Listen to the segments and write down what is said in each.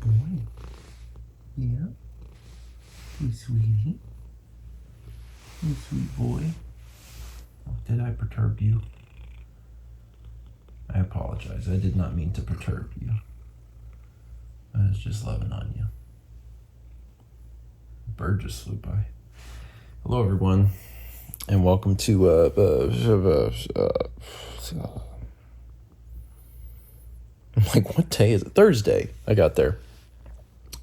boy. Yeah. Hey, sweetie. Hey, sweet boy. Oh, did I perturb you? I apologize. I did not mean to perturb you. I was just loving on you. A bird just flew by. Hello, everyone, and welcome to I'm like, what day is it? Thursday. I got there.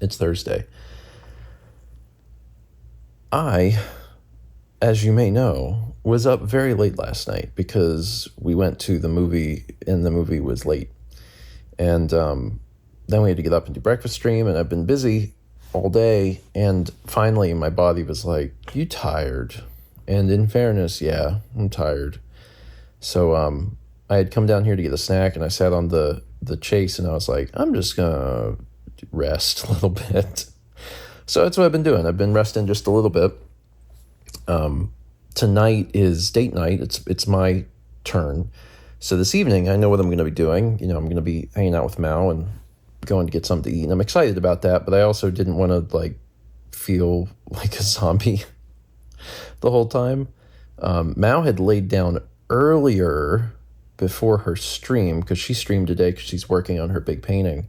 It's Thursday. I, as you may know, was up very late last night because we went to the movie and the movie was late. And then we had to get up and do breakfast stream, and I've been busy all day. And finally, my body was like, you tired? And in fairness, yeah, I'm tired. So I had come down here to get a snack, and I sat on the chase, and I was like, I'm just gonna rest a little bit. So that's what I've been doing. I've been resting just a little bit. Tonight is date night. It's my turn. So this evening, I know what I'm going to be doing. You know, I'm going to be hanging out with Mao and going to get something to eat. And I'm excited about that, but I also didn't want to feel like a zombie the whole time. Mao had laid down earlier before her stream because she streamed today because she's working on her big painting.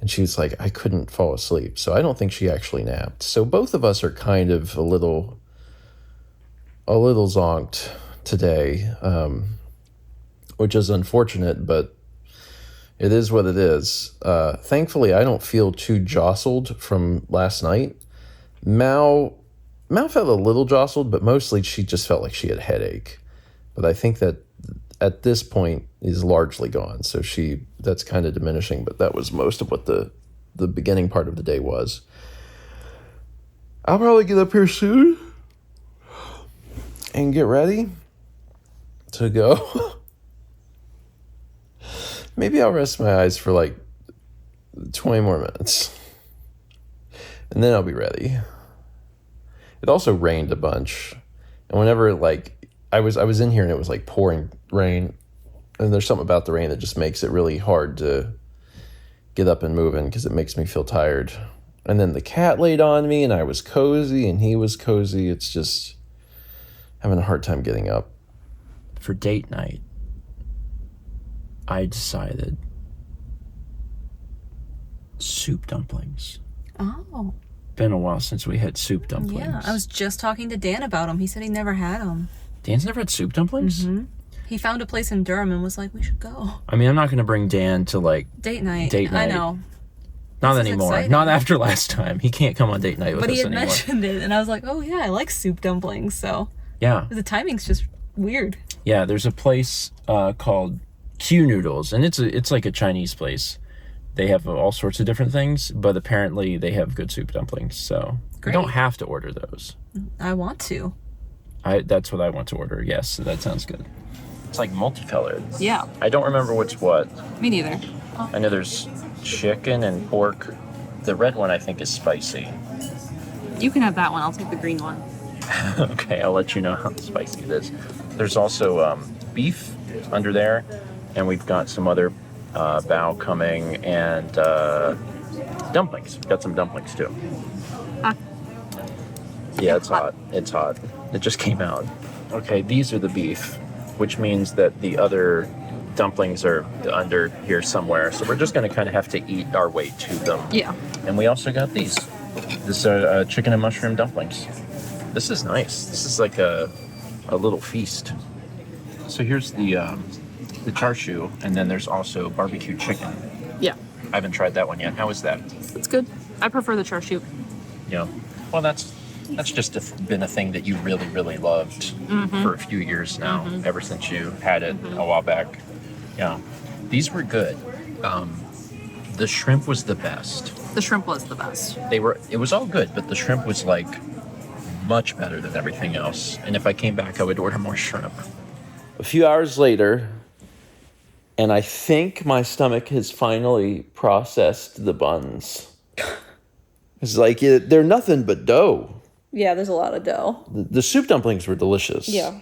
And she was like, I couldn't fall asleep. So I don't think she actually napped. So both of us are kind of a little zonked today, which is unfortunate, but it is what it is. Thankfully, I don't feel too jostled from last night. Mao felt a little jostled, but mostly she just felt like she had a headache. But I think that at this point is largely gone. So that's kind of diminishing, but that was most of what the beginning part of the day was. I'll probably get up here soon and get ready to go. Maybe I'll rest my eyes for 20 more minutes. And then I'll be ready. It also rained a bunch. And whenever I was in here and it was pouring rain, and there's something about the rain that just makes it really hard to get up and moving because it makes me feel tired. And then the cat laid on me and I was cozy and he was cozy. It's just having a hard time getting up. For date night, I decided soup dumplings. Oh. Been a while since we had soup dumplings. Yeah, I was just talking to Dan about them. He said he never had them. Dan's never had soup dumplings? Mm-hmm. He found a place in Durham and was like, we should go. I mean, I'm not going to bring Dan to date night. I know. Not anymore. Exciting. Not after last time. He can't come on date night with us anymore. But he had mentioned it, and I was like, oh yeah, I like soup dumplings, so. Yeah. The timing's just weird. Yeah, there's a place called Q Noodles, and it's like a Chinese place. They have all sorts of different things, but apparently they have good soup dumplings, so Great. You don't have to order those. I want to. That's what I want to order, yes, so that sounds good. It's multicolored. Yeah. I don't remember what's what. Me neither. I know there's chicken and pork. The red one I think is spicy. You can have that one. I'll take the green one. Okay, I'll let you know how spicy it is. There's also beef under there, and we've got some other bao coming, and dumplings. We've got some dumplings too. Yeah, it's hot. It's hot. It just came out. Okay, these are the beef, which means that the other dumplings are under here somewhere. So we're just going to kind of have to eat our way to them. Yeah. And we also got these. This are chicken and mushroom dumplings. This is nice. This is like a little feast. So here's the char siu, and then there's also barbecue chicken. Yeah. I haven't tried that one yet. How is that? It's good. I prefer the char siu. Yeah. Well, that's just been a thing that you really, really loved for a few years now, ever since you had it a while back. Yeah. These were good. The shrimp was the best. The shrimp was the best. It was all good, but the shrimp was much better than everything else. And if I came back, I would order more shrimp. A few hours later, and I think my stomach has finally processed the buns. It's they're nothing but dough. Yeah, there's a lot of dough. The soup dumplings were delicious. Yeah.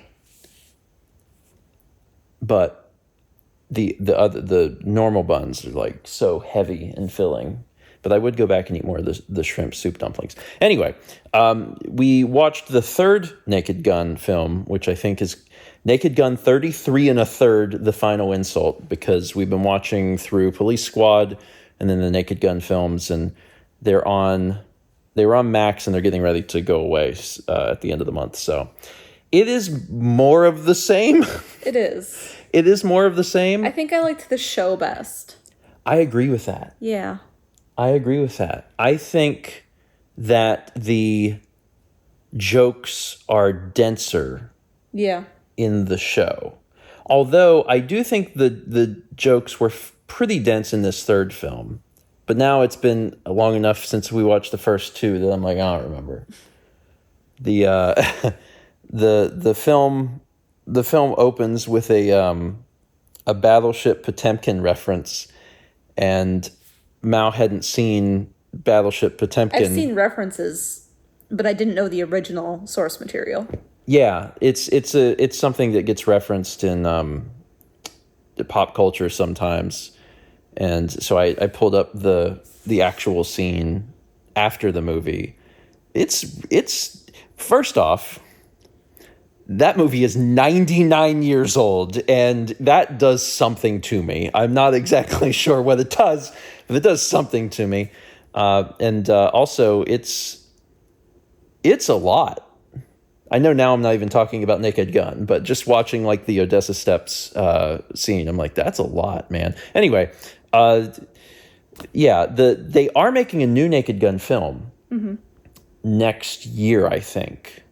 But the normal buns are so heavy and filling. But I would go back and eat more of the shrimp soup dumplings. Anyway, we watched the third Naked Gun film, which I think is Naked Gun 33 1/3, The Final Insult, because we've been watching through Police Squad and then the Naked Gun films, and they were on Max, and they're getting ready to go away at the end of the month. So it is more of the same. It is. It is more of the same. I think I liked the show best. I agree with that. Yeah. I agree with that. I think that the jokes are denser Yeah. in the show. Although I do think the jokes were pretty dense in this third film. But now it's been long enough since we watched the first two that I'm like, I don't remember. The the film opens with a Battleship Potemkin reference, and Mao hadn't seen Battleship Potemkin. I've seen references, but I didn't know the original source material. Yeah, it's something that gets referenced in pop culture sometimes. And so I pulled up the actual scene after the movie. It's first off, that movie is 99 years old, and that does something to me. I'm not exactly sure what it does, but it does something to me. And also, it's a lot. I know now I'm not even talking about Naked Gun, but just watching like the Odessa Steps scene, I'm like, that's a lot, man. Anyway, yeah, they are making a new Naked Gun film next year, I think.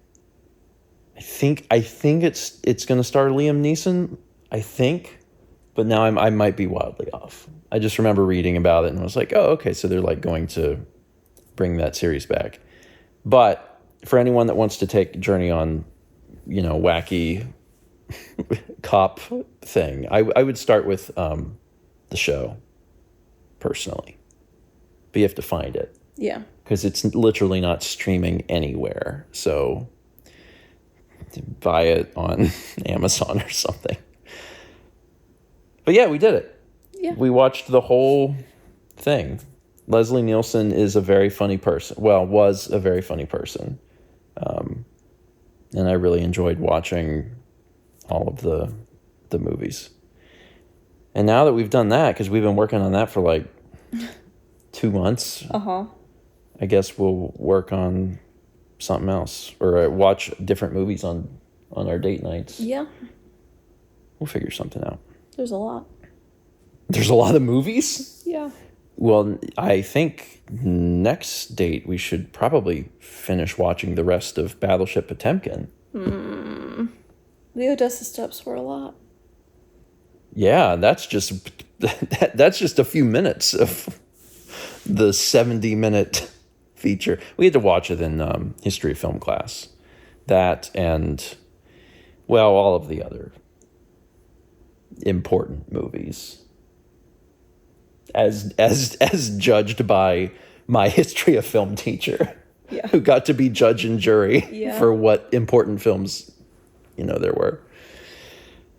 I think it's going to star Liam Neeson, I think, but now I might be wildly off. I just remember reading about it and I was like, oh, okay, so they're like going to bring that series back. But for anyone that wants to take a journey on, wacky cop thing, I would start with the show, personally. But you have to find it. Yeah. Because it's literally not streaming anywhere. So buy it on Amazon or something. But yeah, we did it. Yeah. We watched the whole thing. Leslie Nielsen is a very funny person. Well, was a very funny person. And I really enjoyed watching all of the movies. And now that we've done that, because we've been working on that for like 2 months, I guess we'll work on something else or watch different movies on our date nights. Yeah. We'll figure something out. There's a lot. There's a lot of movies? Yeah. Well, I think next date we should probably finish watching the rest of Battleship Potemkin. The Odessa Steps were a lot. Yeah, that's just a few minutes of the 70-minute feature. We had to watch it in history of film class. That and, well, all of the other important movies. As judged by my history of film teacher, who got to be judge and jury for what important films, there were.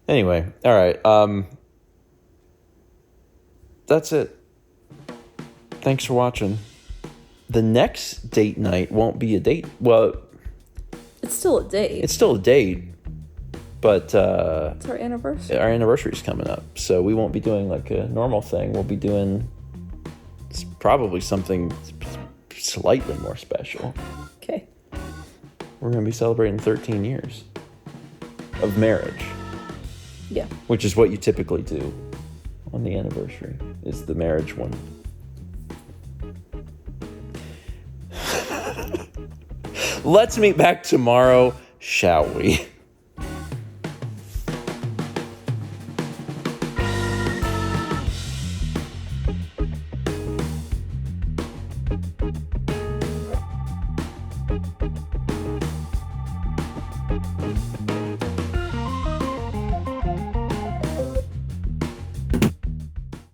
Anyway, all right. That's it. Thanks for watching. The next date night won't be a date. Well, it's still a date. It's still a date, but it's our anniversary. Our anniversary's coming up, so we won't be doing like a normal thing. We'll be doing probably something slightly more special. Okay. We're going to be celebrating 13 years of marriage. Yeah. Which is what you typically do on the anniversary, is the marriage one. Let's meet back tomorrow, shall we?